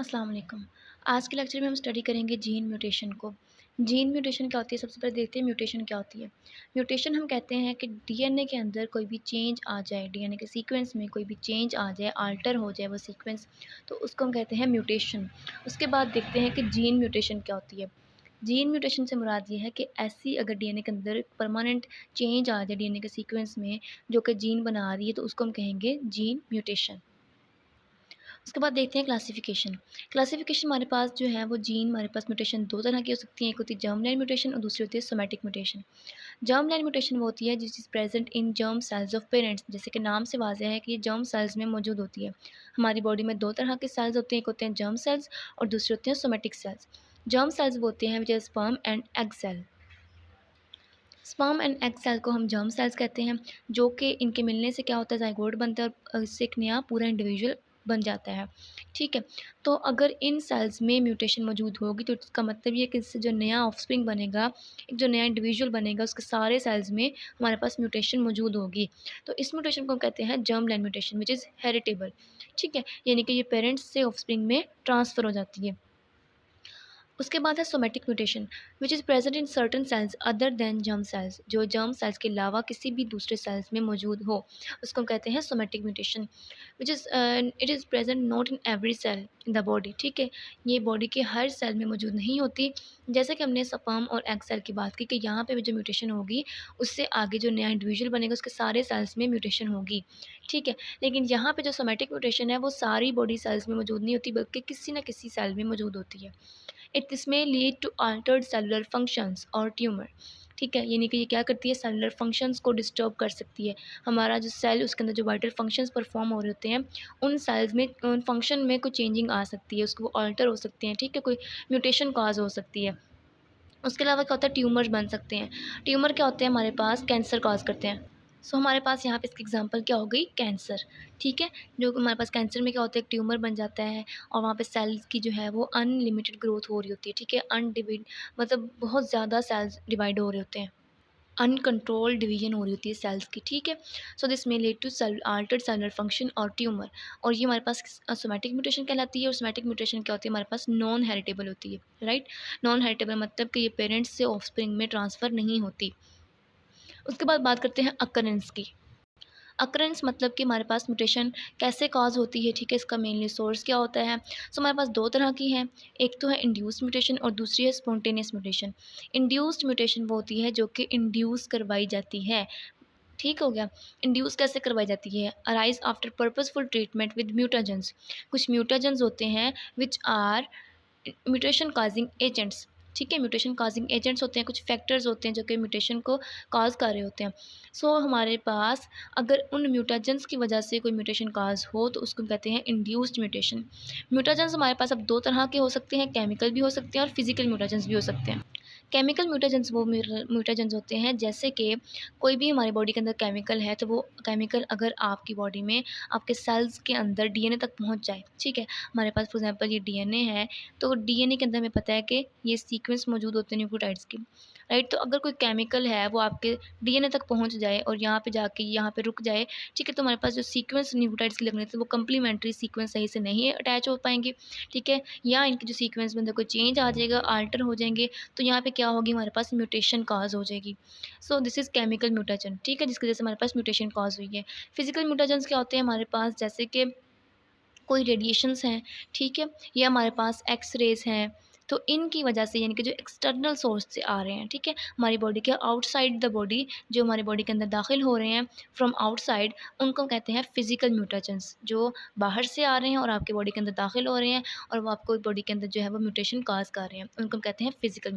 अस्सलाम वालेकुम। आज के लेक्चर में हम स्टडी करेंगे जीन म्यूटेशन को। जीन म्यूटेशन क्या होती है? सबसे पहले देखते हैं म्यूटेशन क्या होती है। म्यूटेशन हम कहते हैं कि डीएनए के अंदर कोई भी चेंज आ जाए, डीएनए के सीक्वेंस में कोई भी चेंज आ जाए, अल्टर हो जाए वो सीक्वेंस, तो उसको हम कहते हैं म्यूटेशन। उसके बाद देखते हैं कि जीन म्यूटेशन क्या होती है। जीन म्यूटेशन से मुराद ये है कि ऐसी अगर डीएनए के अंदर परमानेंट चेंज आ जाए डीएनए के सीक्वेंस में, जो कि जीन बना रही है, तो उसको हम कहेंगे जीन म्यूटेशन। उसके बाद देखते हैं क्लासिफ़िकेशन। क्लासिफ़िकेशन हमारे पास जो है वो जीन हमारे पास म्यूटेशन 2 तरह की हो सकती है, एक होती है जर्म लाइन म्यूटेशन और दूसरी होती है somatic mutation. Germ line mutation वो होती है जिस is present in germ cells of parents, जैसे कि नाम से वाज़ेह है कि ये जर्म सेल्स में मौजूद होती है। हमारी बॉडी में 2 तरह के सेल्स होते हैं, एक होते हैं जर्म सेल्स और दूसरे होते हैं सोमैटिक सेल्स। जर्म सेल्स वो होते हैं which are sperm and egg cell. Sperm and egg cell को हम जर्म सेल्स कहते हैं, जो कि इनके मिलने से क्या होता है, ज़ाइगोट बनता है और इससे एक नया पूरा इंडिविजुअल बन जाता है। ठीक है, तो अगर इन सेल्स में म्यूटेशन मौजूद होगी तो इसका मतलब ये है कि इससे जो नया ऑफस्प्रिंग बनेगा, एक जो नया इंडिविजुअल बनेगा, उसके सारे सेल्स में हमारे पास म्यूटेशन मौजूद होगी। तो इस म्यूटेशन को हम कहते हैं germ line mutation which is heritable. ठीक है, यानी कि ये पेरेंट्स से ऑफस्प्रिंग में ट्रांसफ़र हो जाती है। उसके बाद है somatic mutation which is present in certain cells other than germ cells, जो जर्म सेल्स के अलावा किसी भी दूसरे सेल्स में मौजूद हो, उसको हम कहते हैं somatic mutation which is it is present not in every cell in the body. ठीक है, ये बॉडी के हर सेल में मौजूद नहीं होती। जैसे कि हमने स्पर्म और एग सेल की बात की कि यहाँ पे भी जो म्यूटेशन होगी, उससे आगे जो नया इंडिविजुअल बनेगा उसके सारे सेल्स में म्यूटेशन होगी। ठीक है, लेकिन यहाँ पे जो सोमैटिक म्यूटेशन है वो सारी बॉडी सेल्स में मौजूद नहीं होती, बल्कि किसी न किसी सेल में मौजूद होती है। It may lead to altered cellular functions और ट्यूमर। ठीक है, यानी कि ये क्या करती है, सेलुलर फंक्शंस को डिस्टर्ब कर सकती है। हमारा जो सेल उसके अंदर जो वाइटल फंक्शंस परफॉर्म हो रहे होते हैं, उन सेल्स में उन फंक्शन में कोई चेंजिंग आ सकती है, उसको वो अल्टर हो सकते हैं। ठीक है, कोई म्यूटेशन कॉज हो सकती है। उसके अलावा क्या होता है, ट्यूमर्स बन सकते हैं। ट्यूमर क्या होते हैं, हमारे पास कैंसर कॉज करते हैं। सो हमारे पास यहाँ पे इसकी एग्जांपल क्या हो गई, कैंसर। ठीक है, जो हमारे पास कैंसर में क्या होता है, एक ट्यूमर बन जाता है और वहाँ पे सेल्स की जो है वो अनलिमिटेड ग्रोथ हो रही होती है। ठीक है, अनडिविड मतलब बहुत ज़्यादा सेल्स डिवाइड हो रहे होते हैं, अनकंट्रोल्ड डिवीजन हो रही होती है सेल्स की। ठीक है, so this may lead to cell altered cellular function और ट्यूमर। और ये हमारे पास सोमैटिक म्यूटेशन कहलाती है। और सोमैटिक म्यूटेशन क्या होती है, हमारे पास नॉन हेरिटेबल होती है। राइट, नॉन हेरिटेबल मतलब कि ये पेरेंट्स से ऑफस्प्रिंग में ट्रांसफ़र नहीं होती। उसके बाद बात करते हैं अकरेंस की। अकरेंस मतलब कि हमारे पास म्यूटेशन कैसे कॉज होती है। ठीक है, इसका मेनली सोर्स क्या होता है। सो हमारे पास दो तरह की हैं, एक तो है इंड्यूस्ड म्यूटेशन और दूसरी है स्पॉन्टेनियस म्यूटेशन। इंड्यूस्ड म्यूटेशन वो होती है जो कि इंड्यूस करवाई जाती है। ठीक हो गया, इंड्यूस कैसे करवाई जाती है, arise after purposeful treatment with mutagens. कुछ म्यूटाजेंस होते हैं which are mutation causing agents. ठीक है, म्यूटेशन काजिंग एजेंट्स होते हैं, कुछ फैक्टर्स होते हैं जो कि म्यूटेशन को काज कर रहे होते हैं। सो हमारे पास अगर उन म्यूटाजेंस की वजह से कोई म्यूटेशन काज हो तो उसको कहते हैं इंड्यूस्ड म्यूटेशन। म्यूटाजेंस हमारे पास अब दो तरह के हो सकते हैं, केमिकल भी हो सकते हैं और फिजिकल म्यूटाजेंस भी हो सकते हैं। केमिकल म्यूटाजेंस वो म्यूटाजेंस होते हैं, जैसे कि कोई भी हमारी बॉडी के अंदर केमिकल है, तो वो केमिकल अगर आपकी बॉडी में आपके सेल्स के अंदर डीएनए तक पहुंच जाए। ठीक है, हमारे पास फॉर एग्जांपल ये डीएनए है, तो डीएनए के अंदर हमें पता है कि ये सीक्वेंस मौजूद होते हैं न्यूक्लियोटाइड्स की। राइट, तो अगर कोई केमिकल है वो आपके डीएनए तक पहुंच जाए और यहाँ पे जाके यहाँ पे रुक जाए, ठीक है, तो हमारे पास जो सीक्वेंस न्यूक्लियोटाइड्स की लगने थे वो कंप्लीमेंट्री सीक्वेंस सही से नहीं अटैच हो पाएंगे। ठीक है, या इनकी जो सीक्वेंस में अंदर कोई चेंज आ जाएगा, अल्टर हो जाएंगे, तो यहाँ पे क्या होगी, हमारे पास म्यूटेशन कॉज हो जाएगी। So this is chemical mutation. ठीक है, जिसकी वजह से हमारे पास म्यूटेशन कॉज हुई है। फिजिकल म्यूटेशंस क्या होते हैं हमारे पास, जैसे कि कोई रेडिएशंस हैं। ठीक है, या हमारे पास एक्स रेज़ हैं, तो इनकी वजह से यानी कि जो एक्सटर्नल सोर्स से आ रहे हैं। ठीक है, हमारी बॉडी के आउटसाइड द बॉडी, जो हमारी बॉडी के अंदर दाखिल हो रहे हैं फ्रॉम आउटसाइड, उनको कहते हैं फिजिकल म्यूटेशंस। जो बाहर से आ रहे हैं और आपके बॉडी के अंदर दाखिल हो रहे हैं और वो आपको बॉडी के अंदर जो है वो म्यूटेशन काज कर रहे हैं, उनको हम कहते हैं फिजिकल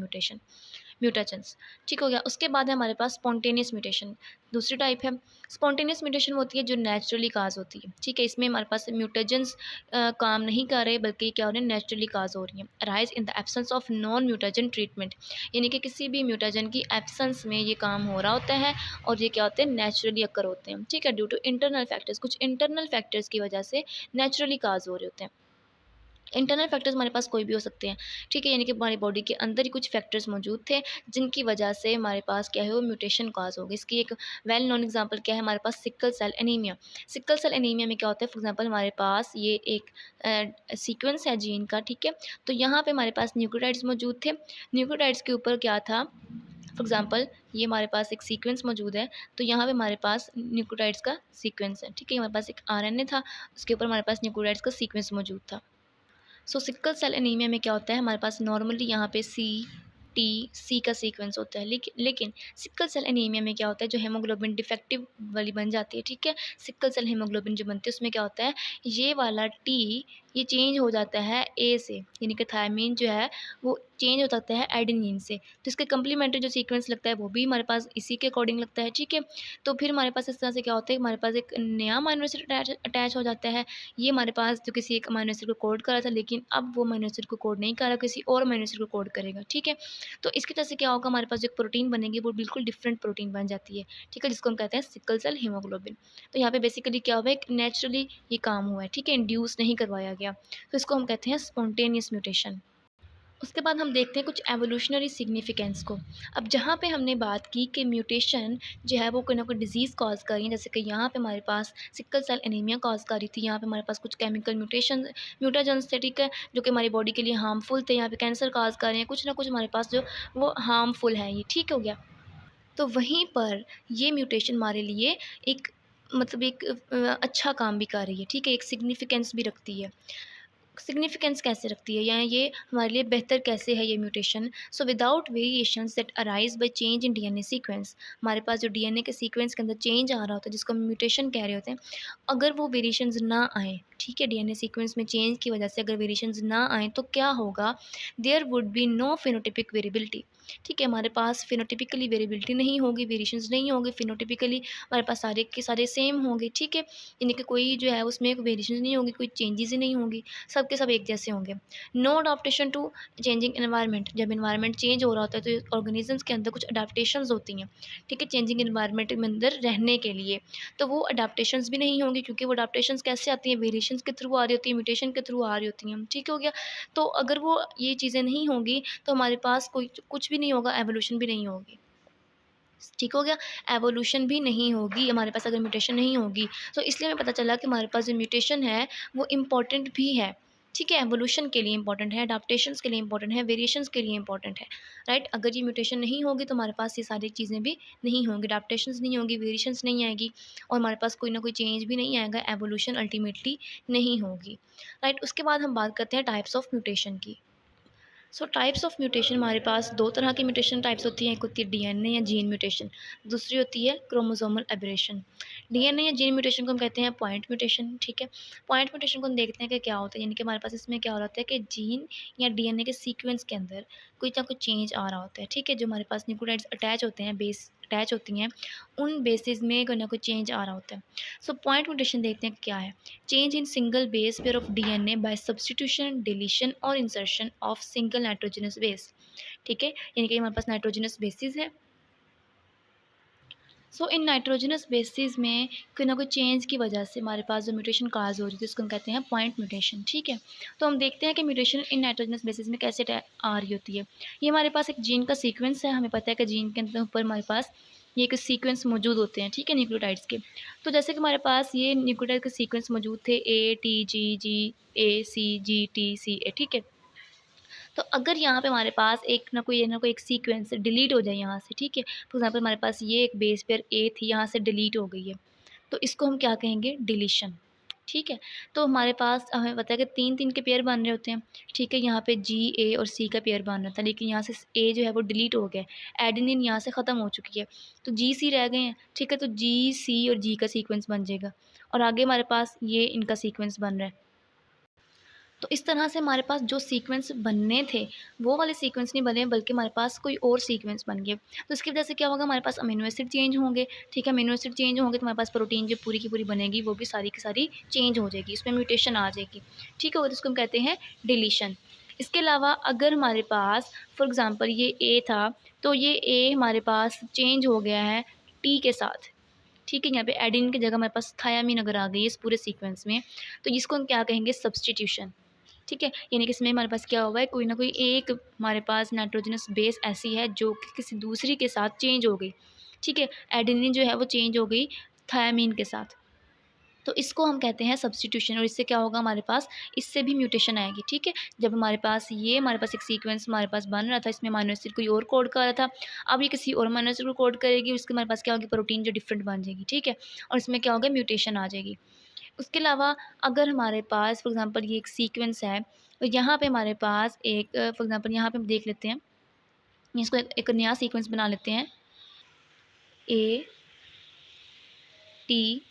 म्यूटेशंस। ठीक हो गया, उसके बाद है हमारे पास स्पॉन्टेनियस म्यूटेशन, दूसरी टाइप है। स्पॉन्टेनियस म्यूटेशन होती है जो नेचुरली काज होती है। ठीक है, इसमें हमारे पास म्यूटेजेंस काम नहीं कर रहे, बल्कि क्या हो रहे हैं, नेचुरली काज हो रही हैं। Rise in the absence of non mutagen treatment, यानी कि किसी भी म्यूटेजन की एब्सेंस में ये काम हो रहा होता है और ये क्या होते हैं, नेचुरली अकर होते हैं। ठीक है, ड्यू टू इंटरनल फैक्टर्स, कुछ इंटरनल फैक्टर्स की वजह से नेचुरली काज हो रहे होते हैं। इंटरनल फैक्टर्स हमारे पास कोई भी हो सकते हैं, ठीक है? यानी कि हमारी बॉडी के अंदर ही कुछ फैक्टर्स मौजूद थे, जिनकी वजह से हमारे पास क्या है वो म्यूटेशन कॉज़ हो गई। इसकी एक वेल नोन एग्ज़ाम्पल क्या है हमारे पास sickle cell anaemia. Sickle cell anaemia में क्या होता है फॉर एग्ज़ाम्पल हमारे पास ये एक सीक्वेंस है जीन का, ठीक है? तो यहाँ पे हमारे पास न्यूक्लियोटाइड्स मौजूद थे। न्यूक्लियोटाइड्स के ऊपर क्या था फॉर एग्ज़ाम्पल ये हमारे पास एक सीक्वेंस मौजूद है, तो यहाँ पे हमारे पास न्यूक्लियोटाइड्स का सीक्वेंस है, ठीक है? हमारे पास एक आरएनए था, उसके ऊपर हमारे पास न्यूक्लियोटाइड्स का सीक्वेंस मौजूद था। सो सिकल सेल एनीमिया में क्या होता है हमारे पास नॉर्मली यहाँ पे सी का सीक्वेंस होता है, लेकिन लेकिन सिकल सेल एनीमिया में क्या होता है जो हेमोग्लोबिन डिफेक्टिव वाली बन जाती है, ठीक है? सिकल सेल हेमोग्लोबिन जो बनती है उसमें क्या होता है ये वाला टी ये चेंज हो जाता है ए से, यानी कि थायमीन जो है वो चेंज हो जाता है एडेनिन से। तो इसके कम्प्लीमेंट्री जो सीक्वेंस लगता है वो भी हमारे पास इसी के अकॉर्डिंग लगता है, ठीक है? तो फिर हमारे पास इस तरह से क्या होता है हमारे पास एक नया अमाइनो एसिड अटैच हो जाता है। ये हमारे पास जो किसी एक अमाइनो एसिड को कोड कर रहा था, लेकिन अब वो अमाइनो एसिड को कोड नहीं कर रहा, किसी और अमाइनो एसिड को कोड करेगा, ठीक है? तो इसकी वजह से क्या होगा हमारे पास जो एक प्रोटीन बनेगी वो बिल्कुल डिफरेंट प्रोटीन बन जाती है, ठीक है? जिसको हम कहते हैं सिकल सेल हीमोग्लोबिन। तो यहाँ पे बेसिकली क्या हुआ है, एक नेचुरली ये काम हुआ है, ठीक है? इंड्यूस नहीं करवाया गया। तो इसको हम कहते हैं स्पॉन्टेनियस म्यूटेशन। उसके बाद हम देखते हैं कुछ एवोल्यूशनरी सिग्निफिकेंस को। अब जहाँ पे हमने बात की कि म्यूटेशन जो है वो कोई ना कोई डिज़ीज़ कॉज़ कर रही है, जैसे कि यहाँ पे हमारे पास सिकल सेल एनीमिया कॉज़ कर रही थी, यहाँ पे हमारे पास कुछ केमिकल म्यूटाजेंस थे, ठीक है? जो कि हमारी बॉडी के लिए हार्मफुल थे, यहाँ पे कैंसर कॉज़ कर रहे हैं, कुछ ना कुछ हमारे पास जो वो हार्मफुल है ये, ठीक हो गया? तो वहीं पर ये म्यूटेशन हमारे लिए एक मतलब एक अच्छा काम भी कर रही है, ठीक है? एक सिग्निफिकेंस भी रखती है। सिग्निफिकेंस कैसे रखती है या ये हमारे लिए बेहतर कैसे है ये mutation. So without variations that arise by change in DNA sequence, हमारे पास जो डीएनए के सीक्वेंस के अंदर चेंज आ रहा होता है जिसको हम म्यूटेशन कह रहे होते हैं, अगर वो वेरिएशंस ना आए, ठीक है, डीएनए सीक्वेंस में चेंज की वजह से अगर वेरिएशंस ना आए तो क्या होगा, there would be no phenotypic variability, ठीक है? हमारे पास फिनोटिपिकली वेरिएबिलिटी नहीं होगी, वेरिएशंस नहीं होंगे, फिनोटिपिकली हमारे पास सारे के सारे सेम होंगे, ठीक है? यानी कि कोई जो है उसमें वेरिएशंस नहीं होंगी, कोई चेंजेस ही नहीं होंगी, सब के सब एक जैसे होंगे। No adaptation to changing environment, जब एनवायरनमेंट चेंज हो रहा होता है तो ऑर्गेनिजम्स के अंदर कुछ अडाप्टेशंस होती हैं, ठीक है? चेंजिंग एनवायरनमेंट में अंदर रहने के लिए, तो वो अडाप्टेशंस भी नहीं होंगी क्योंकि वो अडाप्टेशंस कैसे आती हैं, वेरिएशंस के थ्रू आ रही होती हैं, म्यूटेशन के थ्रू आ रही होती हैं, ठीक हो गया? तो अगर वो ये चीज़ें नहीं होंगी तो हमारे पास कोई कुछ भी नहीं होगा, एवोल्यूशन भी नहीं होगी। ठीक हो गया? एवोल्यूशन भी नहीं होगी हमारे पास अगर म्यूटेशन नहीं होगी। तो इसलिए हमें पता चला कि हमारे पास जो म्यूटेशन है वो इम्पोर्टेंट भी है। ठीक है? एवोल्यूशन के लिए इम्पोर्टेंट है, अडॉप्टेशंस के लिए इम्पोर्टेंट है, वेरिएशंस के लिए इम्पोर्टेंट है, राइट? अगर ये म्यूटेशन नहीं होगी तो हमारे पास ये सारी चीज़ें भी नहीं होंगी, अडॉप्टेशंस नहीं होंगी, वेरिएशंस नहीं आएगी और हमारे पास कोई ना कोई चेंज भी नहीं आएगा, एवोल्यूशन अल्टीमेटली नहीं होगी, राइट? उसके बाद हम बात करते हैं टाइप्स ऑफ म्यूटेशन की। सो टाइप्स ऑफ म्यूटेशन हमारे पास दो तरह की म्यूटेशन टाइप्स होती हैं, एक होती है डीएनए या जीन म्यूटेशन, दूसरी होती है क्रोमोसोमल एब्रेशन। डीएनए या जीन म्यूटेशन को हम कहते हैं पॉइंट म्यूटेशन, ठीक है? पॉइंट म्यूटेशन को हम देखते हैं कि क्या होता है, यानी कि हमारे पास इसमें क्या हो रहा होता है कि जीन या डीएनए के सीक्वेंस के अंदर कोई ना कोई चेंज आ रहा होता है, ठीक है? जो हमारे पास न्यूक्लियोटाइड्स अटैच होते हैं, बेस अटैच होती हैं, उन बेसिस में कोई ना कोई चेंज आ रहा होता है। सो पॉइंट म्यूटेशन देखते हैं क्या है। Change in single base pair of DNA by substitution, deletion और insertion of single nitrogenous base, ठीक है? यानी कि हमारे पास नाइट्रोजनस बेसिस है। सो इन नाइट्रोजनस बेसिस में कोई ना कोई चेंज की वजह से हमारे पास जो म्यूटेशन काज हो रही है उसको हम कहते हैं पॉइंट म्यूटेशन, ठीक है? तो हम देखते हैं कि म्यूटेशन इन नाइट्रोजनस बेसिस में कैसे आ रही होती है। ये हमारे पास एक जीन का सीक्वेंस है, हमें पता है कि जीन के अंदर ऊपर हमारे पास ये एक सीक्वेंस मौजूद होते हैं, ठीक है, न्यूक्लियोटाइड्स के। तो जैसे कि हमारे पास ये न्यूक्लियोटाइड के सीक्वेंस मौजूद थे ATGGACGTCA, ठीक है? तो अगर यहाँ पे हमारे पास एक ना कोई एक सीक्वेंस डिलीट हो जाए यहाँ से, ठीक है? फॉर एग्ज़ाम्पल हमारे पास ये एक बेस पेयर ए थी, यहाँ से डिलीट हो गई है, तो इसको हम क्या कहेंगे? डिलीशन, ठीक है? तो हमारे पास हमें पता है कि 3-3 के पेयर बन रहे होते हैं, ठीक है? यहाँ पे जी, ए और सी का पेयर बन रहा था, लेकिन यहाँ से ए जो है वो डिलीट हो गया है, एडेनिन यहाँ से ख़त्म हो चुकी है, तो जी, सी रह गए हैं, ठीक है? तो जी, सी और जी का सीक्वेंस बन जाएगा और आगे हमारे पास ये इनका सीक्वेंस बन रहा है। तो इस तरह से हमारे पास जो सीक्वेंस बनने थे, वो वाले सीक्वेंस नहीं बने बल्कि हमारे पास कोई और सीक्वेंस बन गए। तो इसकी वजह से क्या होगा हमारे पास अमीनो एसिड चेंज होंगे, ठीक है? अमीनो एसिड चेंज होंगे तो हमारे पास प्रोटीन जो पूरी की पूरी बनेगी वो भी सारी की सारी चेंज हो जाएगी, इसमें म्यूटेशन आ जाएगी, ठीक है? और इसको हम कहते हैं डिलीशन। इसके अलावा अगर हमारे पास फॉर एग्ज़ाम्पल ये ए था, तो ये ए हमारे पास चेंज हो गया है टी के साथ, ठीक है? यहाँ पे एडेनिन की जगह हमारे पास थायामीन अगर आ गई है इस पूरे सीक्वेंस में, तो इसको हम क्या कहेंगे? सब्स्टिट्यूशन। ठीक है। यानी कि इसमें हमारे पास क्या हुआ है, कोई ना कोई एक हमारे पास नाइट्रोजनस बेस ऐसी है जो कि किसी दूसरी के साथ चेंज हो गई। ठीक है, एडेनिन जो है वो चेंज हो गई थायमीन के साथ। तो इसको हम कहते हैं सब्स्टिट्यूशन। और इससे क्या होगा हमारे पास, इससे भी म्यूटेशन आएगी। ठीक है, जब हमारे पास एक सीक्वेंस हमारे पास बन रहा था, इसमें अमीनो एसिड कोई और कोड कर रहा था, अब ये किसी और अमीनो एसिड को कोड करेगी, उसके हमारे पास क्या होगी, प्रोटीन जो डिफरेंट बन जाएगी। ठीक है, और इसमें क्या होगा, म्यूटेशन आ जाएगी। उसके अलावा अगर हमारे पास फॉर एग्ज़ाम्पल ये एक सीक्वेंस है, तो यहाँ पे हमारे पास एक फॉर एग्ज़ाम्पल यहाँ पे हम देख लेते हैं, इसको एक नया सीक्वेंस बना लेते हैं, A T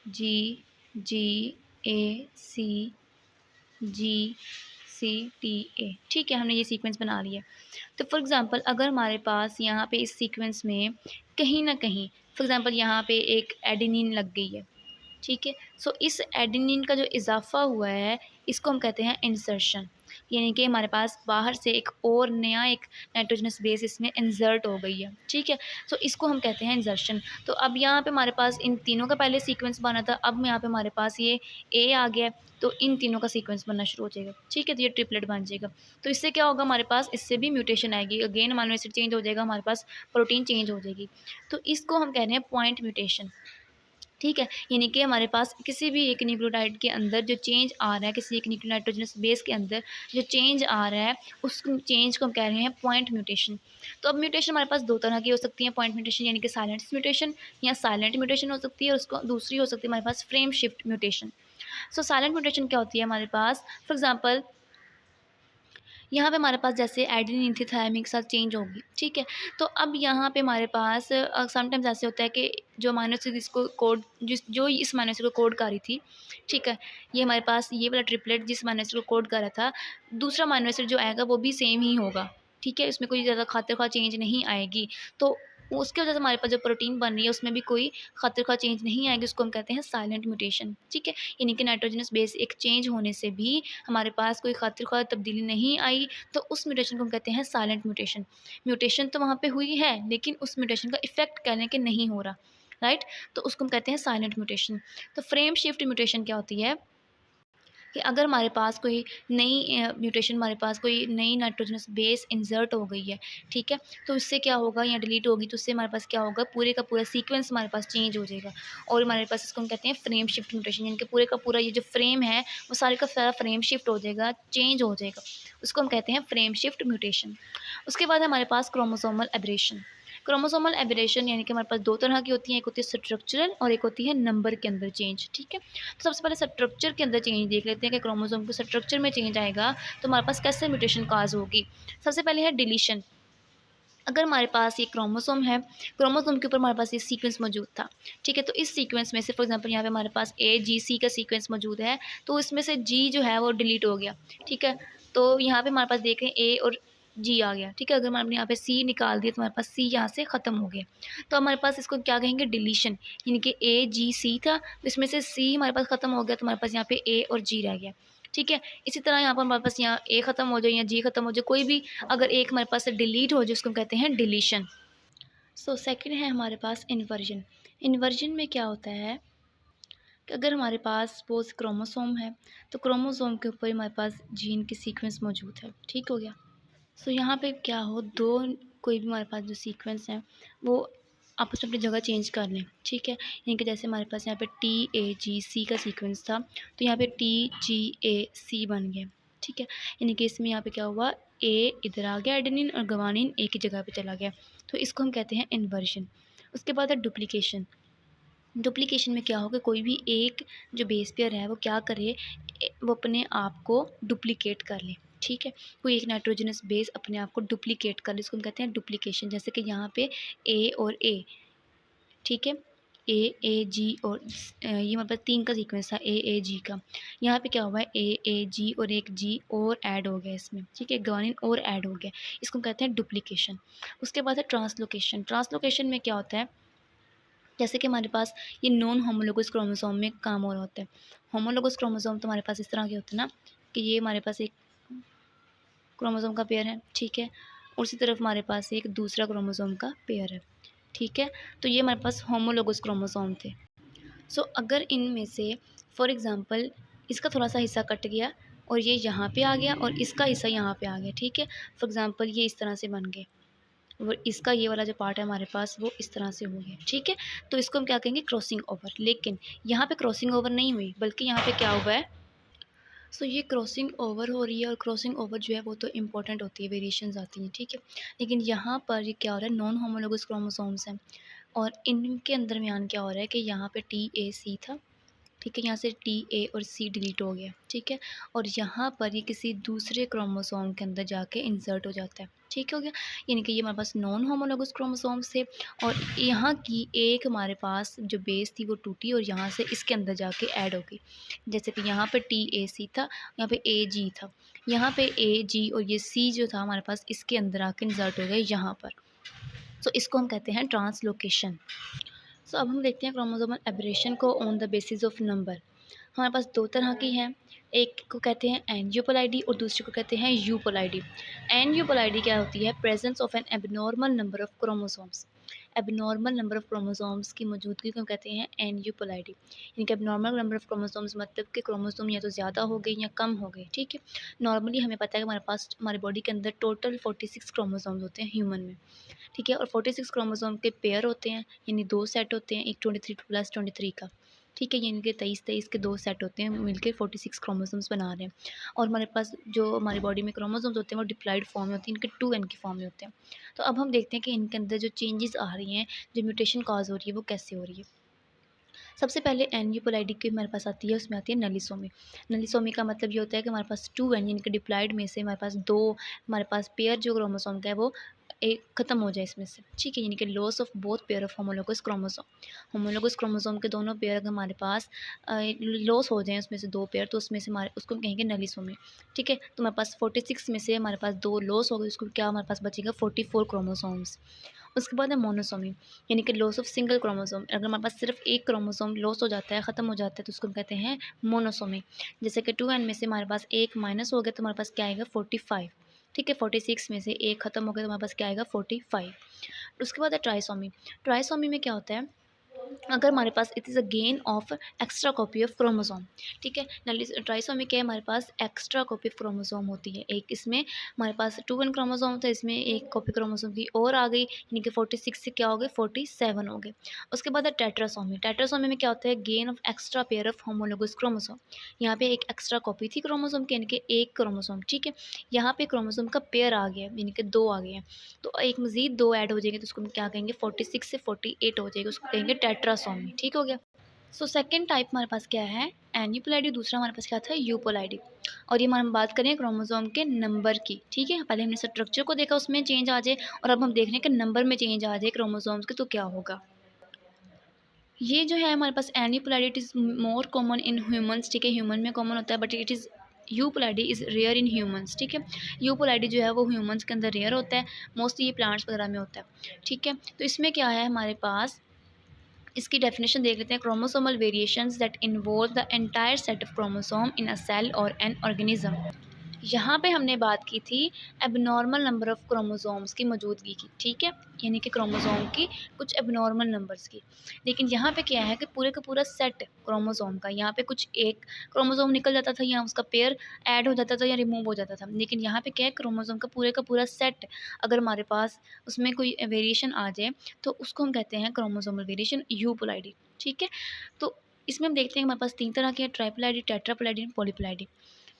G ji A C ji C T A. ठीक है, हमने ये सीक्वेंस बना लिया। तो फॉर एग्ज़ाम्पल अगर हमारे पास यहाँ पे इस सीक्वेंस में कहीं ना कहीं फॉर एग्ज़ाम्पल यहाँ पे एक एडेनिन लग गई है। ठीक है, सो इस एडेनिन का जो इजाफा हुआ है, इसको हम कहते हैं इंसर्शन। यानी कि हमारे पास बाहर से एक और नया एक नाइट्रोजनस बेस इसमें इंसर्ट हो गई है। ठीक है, सो इसको हम कहते हैं इंसर्शन। तो अब यहाँ पे हमारे पास इन तीनों का पहले सीक्वेंस बना था, अब यहाँ पे हमारे पास ये ए आ गया है, तो इन तीनों का सीक्वेंस बनना शुरू हो जाएगा। ठीक है, तो ये ट्रिपलेट बन जाएगा। तो इससे क्या होगा, हमारे पास इससे भी म्यूटेशन आएगी, अगेन अमीनो एसिड चेंज हो जाएगा, हमारे पास प्रोटीन चेंज हो जाएगी। तो इसको हम कह रहे हैं पॉइंट म्यूटेशन। ठीक है, यानी कि हमारे पास किसी भी एक न्यूक्लियोटाइड के अंदर जो चेंज आ रहा है, किसी एक नाइट्रोजनस बेस के अंदर जो चेंज आ रहा है, उस चेंज को हम कह रहे हैं पॉइंट म्यूटेशन। तो अब म्यूटेशन हमारे पास दो तरह की हो सकती है, पॉइंट म्यूटेशन यानी कि साइलेंट म्यूटेशन या साइलेंट म्यूटेशन हो सकती है, और उसको दूसरी हो सकती है हमारे पास फ्रेम शिफ्ट म्यूटेशन। सो साइलेंट म्यूटेशन क्या होती है हमारे पास, फॉर एग्जाम्पल यहाँ पे हमारे पास जैसे एडेनिन थी थायमिन के साथ चेंज होगी। ठीक है, तो अब यहाँ पे हमारे पास समटाइम्स ऐसे होता है कि जो अमीनो एसिड इसको कोड जिस जो इस अमीनो एसिड को कोड कर रही थी, ठीक है, ये हमारे पास ये वाला ट्रिपलेट जिस अमीनो एसिड को कोड कर रहा था, दूसरा अमीनो एसिड जो आएगा वो भी सेम ही होगा। ठीक है, इसमें कोई ज़्यादा खातिर-ख़्वाह चेंज नहीं आएगी। तो उसकी वजह से हमारे पास जो प्रोटीन बन रही है उसमें भी कोई खातिर-ख़्वाह चेंज नहीं आएगी, उसको हम कहते हैं साइलेंट म्यूटेशन। ठीक है, यानी कि नाइट्रोजनस बेस एक चेंज होने से भी हमारे पास कोई खातिर-ख़्वाह तब्दीली नहीं आई, तो उस म्यूटेशन को हम कहते हैं साइलेंट म्यूटेशन। म्यूटेशन तो वहाँ पे हुई है, लेकिन उस म्यूटेशन का इफ़ेक्ट कहने के नहीं हो रहा, राइट? तो उसको हम कहते हैं साइलेंट म्यूटेशन। तो फ्रेम शिफ्ट म्यूटेशन क्या होती है कि अगर हमारे पास कोई नई म्यूटेशन, हमारे पास कोई नई नाइट्रोजनस बेस इंसर्ट हो गई है, ठीक है, तो इससे क्या होगा या डिलीट होगी, तो उससे हमारे पास क्या होगा, पूरे का पूरा सीक्वेंस हमारे पास चेंज हो जाएगा। और हमारे पास इसको हम कहते हैं फ्रेम शिफ्ट म्यूटेशन, यानी कि पूरे का पूरा ये जो फ्रेम है वो सारे का सारा फ्रेम शिफ्ट हो जाएगा, चेंज हो जाएगा, उसको हम कहते हैं फ्रेम शिफ्ट म्यूटेशन। उसके बाद हमारे पास क्रोमोसोमल एब्रेशन। क्रोमोसोमल एब्रेशन यानी कि हमारे पास दो तरह की होती हैं, एक होती है स्ट्रक्चरल और एक होती है नंबर के अंदर चेंज। ठीक है, तो सबसे पहले स्ट्रक्चर के अंदर चेंज देख लेते हैं कि क्रोमोसोम के स्ट्रक्चर में चेंज आएगा तो हमारे पास कैसे म्यूटेशन काज होगी। सबसे पहले है डिलीशन। अगर हमारे पास ये क्रोमोसोम है, क्रोमोसोम के ऊपर हमारे पास ये सीक्वेंस मौजूद था, ठीक है, तो इस सीक्वेंस में से फॉर एग्जांपल यहाँ पे हमारे पास AGC का सीक्वेंस मौजूद है, तो इसमें से G जो है वो डिलीट हो गया। ठीक है, तो यहाँ पे हमारे पास देखें A और G आ गया। ठीक है, अगर हमने यहाँ पे C निकाल दिया तो हमारे पास C यहाँ से ख़त्म हो गया, तो हमारे पास इसको क्या कहेंगे, डिलीशन। यानी कि AGC था, तो इसमें से C हमारे पास ख़त्म हो गया, तो हमारे पास यहाँ पे A और G रह गया। ठीक है, इसी तरह यहाँ पर हमारे पास यहाँ A ख़त्म हो जाए या G ख़त्म हो जाए, कोई भी अगर एक हमारे पास से डिलीट हो जाए उसको हम कहते हैं डिलीशन। सो सेकंड है हमारे पास इन्वर्जन। इन्वर्जन में क्या होता है कि अगर हमारे पास सपोज क्रोमोसोम है, तो क्रोमोसोम के ऊपर हमारे पास जीन की सीक्वेंस मौजूद है। ठीक हो गया। सो यहाँ पे क्या हो, दो कोई भी हमारे पास जो सीक्वेंस है वो आपस में अपनी जगह चेंज कर लें। ठीक है, यानी कि जैसे हमारे पास यहाँ पे TAGC का सीक्वेंस था, तो यहाँ पे TGAC बन गया। ठीक है, यानी कि इसमें यहाँ पे क्या हुआ, ए इधर आ गया एडेनिन और गवानिन एक ही जगह पे चला गया, तो इसको हम कहते हैं इन्वर्जन। उसके बाद है डुप्लीकेशन। डुप्लीकेशन में क्या होगा, कोई भी एक जो बेस पेयर है वो क्या करे, वो अपने आप को डुप्लीकेट कर ले। ठीक है, कोई एक नाइट्रोजनस बेस अपने आप को डुप्लीकेट कर ले, इसको हम कहते हैं डुप्लीकेशन। जैसे कि यहाँ पे A और A, ठीक है, AAG और ये मतलब 3 का सीक्वेंस था AAG का, यहाँ पे क्या हुआ है, AAG और एक G और ऐड हो गया इसमें। ठीक है, ग्वानिन और ऐड हो गया, इसको हम कहते हैं डुप्लीकेशन। उसके बाद है ट्रांसलोकेशन। ट्रांसलोकेशन में क्या होता है, जैसे कि हमारे पास ये नॉन होमोलोगस क्रोमोसोम में काम हो रहा होता है। होमोलोगस क्रोमोसोम तो हमारे पास इस तरह के होते हैं ना, कि ये हमारे पास एक क्रोमोसोम का पेयर है, ठीक है, और उसी तरफ हमारे पास एक दूसरा क्रोमोसोम का पेयर है। ठीक है, तो ये हमारे पास होमोलोगस क्रोमोसोम थे। सो अगर इनमें से फॉर एग्ज़ाम्पल इसका थोड़ा सा हिस्सा कट गया और ये यहाँ पे आ गया और इसका हिस्सा यहाँ पे आ गया, ठीक है। फॉर एग्ज़ाम्पल ये इस तरह से बन गए और इसका ये वाला जो पार्ट है हमारे पास वो इस तरह से हो गया, ठीक है। तो इसको हम क्या कहेंगे, क्रॉसिंग ओवर। लेकिन यहाँ पे क्रॉसिंग ओवर नहीं हुई, बल्कि यहाँ पे क्या हुआ है, सो ये क्रॉसिंग ओवर हो रही है। और क्रॉसिंग ओवर जो है वो तो इम्पॉर्टेंट होती है, वेरिएशंस आती हैं, ठीक है। लेकिन यहाँ पर ये क्या हो रहा है, नॉन होमोलोगस क्रोमोसोम्स हैं और इनके अंदर म्यान क्या हो रहा है कि यहाँ पे TAC था, ठीक है, यहाँ से TA और C डिलीट हो गया, ठीक है। और यहाँ पर ये किसी दूसरे क्रोमोसोम के अंदर जाके इंसर्ट हो जाता है, ठीक हो गया। यानी कि ये हमारे पास नॉन होमोलोगस क्रोमोसोम्स थे और यहाँ की एक हमारे पास जो बेस थी वो टूटी और यहाँ से इसके अंदर जाके ऐड हो गई। जैसे कि यहाँ पे TAC था, यहाँ पे AG था, यहाँ पे AG और ये C जो था हमारे पास इसके अंदर आके इंसर्ट हो गया यहाँ पर। तो इसको हम कहते हैं ट्रांसलोकेशन। सो अब हम देखते हैं क्रोमोसोमल एब्रेशन को on the basis of number. हमारे पास दो तरह की हैं, एक को कहते हैं एनयूपोलाइडी और दूसरे को कहते हैं यूपोलाइडी। एनयूपोलाइडी क्या होती है, presence of N abnormal number of chromosomes. Abnormal number of chromosomes की मौजूदगी को हम कहते हैं एनयूपोलाइडी। यानी कि एबनॉर्मल नंबर ऑफ क्रोमोसोम्स मतलब कि क्रोमोसोम या तो ज़्यादा हो गए या कम हो गए, ठीक है। नॉर्मली हमें पता है कि हमारे पास हमारी बॉडी के अंदर टोटल 46 क्रोमोसोम्स होते हैं ह्यूमन में, ठीक है। और 46 क्रोमोसोम के पेयर होते हैं, यानी दो सेट होते हैं, एक 23+23 का, ठीक है। यानी कि 23-23 के दो सेट होते हैं, मिलकर 46 क्रोमोसोम्स बना रहे हैं। और हमारे पास जो हमारी बॉडी में क्रोमोसोम्स होते हैं वो डिप्लॉइड फॉर्म में होती हैं, इनके 2n की फॉर्म में होते हैं। तो अब हम देखते हैं कि इनके अंदर जो चेंजेस आ रही हैं, जो म्यूटेशन कॉज हो रही है वो कैसे हो रही है। सबसे पहले एनयूपोलाइडी की हमारे पास आती है, उसमें आती है नलिसोमी। नलिसोमी का मतलब ये होता है कि हमारे पास 2n यानी कि डिप्लॉइड में से हमारे पास दो, हमारे पास पेयर जो क्रोमोसोम का है वो एक ख़त्म हो जाए इसमें से, ठीक है। यानी कि loss of both pair of homologous chromosome. Homologous chromosome के दोनों पेयर अगर हमारे पास लॉस हो जाएं उसमें से दो पेयर, तो उसमें से हमारे उसको हम कहेंगे नलिसोमी, ठीक है। तो हमारे पास 46 में से हमारे पास दो लॉस हो गए, उसको क्या हमारे पास बचेगा 44 क्रोमोसोम्स। उसके बाद है मोनोसोमी, यानी कि लॉस ऑफ सिंगल क्रोमोसोम। अगर हमारे पास सिर्फ एक क्रोमोसोम लॉस हो जाता है, ख़त्म हो जाता है, तो उसको हम कहते हैं मोनोसोमी। जैसे कि 2n में से हमारे पास एक माइनस हो गया तो हमारे पास क्या आएगा 45, ठीक है। 46 में से एक ख़त्म हो गया तो हमारे पास क्या आएगा 45। उसके बाद है ट्राइसोमी। ट्राइसोमी में क्या होता है, अगर हमारे पास it is a gain of extra copy of chromosome, ठीक है। ट्राइसोमी क्या है, हमारे पास एक्स्ट्रा कॉपी ऑफ क्रोमोसोम होती है। एक इसमें हमारे पास 2n क्रोमोसोम था, इसमें एक कॉपी क्रोमोसोम की और आ गई, यानी कि 46 से क्या हो गए 47 हो गए। उसके बाद है टेट्रासोमी। टेट्रासोमी में क्या होता है, gain of extra pair of homologous chromosome. यहाँ पे एक एक्स्ट्रा कॉपी थी क्रोमोसोम की, यानी कि एक क्रोमोसोम, ठीक है। यहाँ पे क्रोमोसोम का पेयर आ गया, यानी कि दो आ गए हैं, तो एक मज़ीद दो ऐड हो जाएंगे तो उसको हम क्या कहेंगे 46 से 48 हो जाएगा, उसको कहेंगे टेट्रासोमी, ठीक हो गया। सो सेकंड टाइप हमारे पास क्या है, एन्यूपोलाइडी। दूसरा हमारे पास क्या था, यूपोलाइडी। और ये हम बात करें क्रोमोसोम के नंबर की, ठीक है। पहले हमने स्ट्रक्चर को देखा, उसमें चेंज आ जाए, और अब हम देख रहे हैं कि नंबर में चेंज आ जाए क्रोमोसोम्स के तो क्या होगा। ये जो है हमारे पास aneuploidy, it is more common in humans, ठीक है। ह्यूमन में कॉमन होता है, but it is euploidy is rare in humans, ठीक है। यूपोलाइडी जो है वो ह्यूमंस के अंदर रेयर होता है, मोस्टली ये प्लांट्स वगैरह में होता है, ठीक है। तो इसमें क्या है हमारे पास, इसकी डेफिनेशन देख लेते हैं। Chromosomal variations that involve the entire set of chromosome in a cell और एन ऑर्गेनिज्म। यहाँ पे हमने बात की थी एबनॉर्मल नंबर ऑफ़ क्रोमोसोम्स की मौजूदगी की, ठीक है। यानी कि क्रोमोसोम की कुछ एबनॉर्मल नंबर्स की। लेकिन यहाँ पे क्या है कि पूरे का पूरा सेट क्रोमोसोम का, यहाँ पे कुछ एक क्रोमोसोम निकल जाता था या उसका पेयर ऐड हो जाता था या रिमूव हो जाता था। लेकिन यहाँ पे क्या है, क्रोमोसोम का पूरा सेट अगर हमारे पास उसमें कोई वेरिएशन आ जाए तो उसको हम कहते हैं क्रोमोसोमल वेरिएशन, यूपोलाइडी, ठीक है। तो इसमें हम देखते हैं हमारे पास तीन तरह के हैं, ट्राइपलाइडी, टेट्राप्लाइडी, पॉलीप्लाइडी।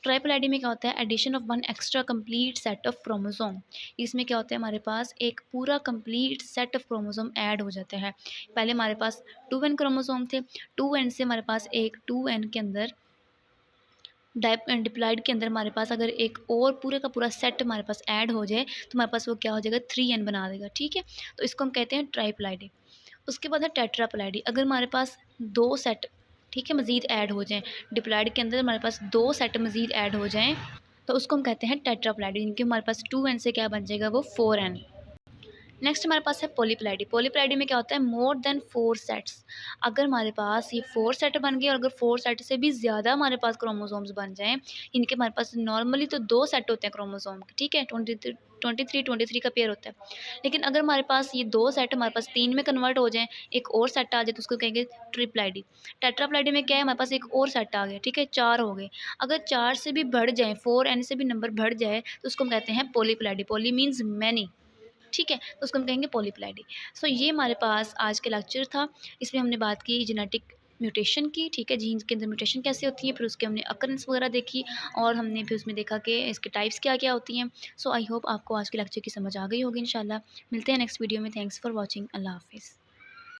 ट्राइपलाइडी में क्या होता है, addition of one extra complete set of chromosome. इसमें क्या होता है, हमारे पास एक पूरा complete set of chromosome add हो जाते हैं। पहले हमारे पास 2n क्रोमोसोम थे, 2n से हमारे पास एक 2n के अंदर डिप्लॉइड के अंदर हमारे पास अगर एक और पूरे का पूरा सेट हमारे पास ऐड हो जाए तो हमारे पास वो क्या हो जाएगा 3n बना देगा, ठीक है। तो इसको हम कहते हैं ट्राइपलाइडी। उसके बाद है टेट्राप्लाइडी। अगर हमारे पास दो सेट, ठीक है, मज़ीद ऐड हो जाएँ, डिप्लॉइड के अंदर हमारे पास दो सेट मज़ीद ऐड हो जाएँ तो उसको हम कहते हैं टेट्राप्लाइडी, जिनके हमारे पास 2n से क्या बन जाएगा वो 4n। नेक्स्ट हमारे पास है पॉलीप्लाइडी। पॉलीप्लाइडी में क्या होता है, मोर देन 4 सेट्स। अगर हमारे पास ये 4 सेट बन गए और अगर 4 सेट से भी ज़्यादा हमारे पास क्रोमोसोम्स बन जाएँ, इनके हमारे पास नॉर्मली तो 2 सेट होते हैं क्रोमोसोम के, ठीक है? 23 का पेयर होता है। लेकिन अगर हमारे पास ये 2 सेट हमारे पास 3 में कन्वर्ट हो जाएँ, एक और सेट आ जाए तो उसको कहेंगे ट्रिप्लाइडी। टेट्राप्लाइडी में क्या है, हमारे पास एक और सेट आ गया, ठीक है? 4 हो गए। अगर 4 से भी बढ़ जाएँ, 4 एन से भी नंबर बढ़ जाए तो उसको हम कहते हैं पॉलीप्लाइडी। पॉली मीन्स मैनी, ठीक है? तो उसको हम कहेंगे पॉलीप्लाइडी। सो ये हमारे पास आज का लेक्चर था। इसमें हमने बात की जेनेटिक म्यूटेशन की, ठीक है? जीन्स के अंदर म्यूटेशन कैसे होती है, फिर उसके हमने अकरेंस वगैरह देखी और हमने फिर उसमें देखा कि इसके टाइप्स क्या-क्या होती हैं। सो आई होप आपको आज के लेक्चर की समझ आ गई होगी इंशाल्लाह। मिलते हैं नेक्स्ट वीडियो में। Thanks for watching. अल्लाह हाफ़िज़।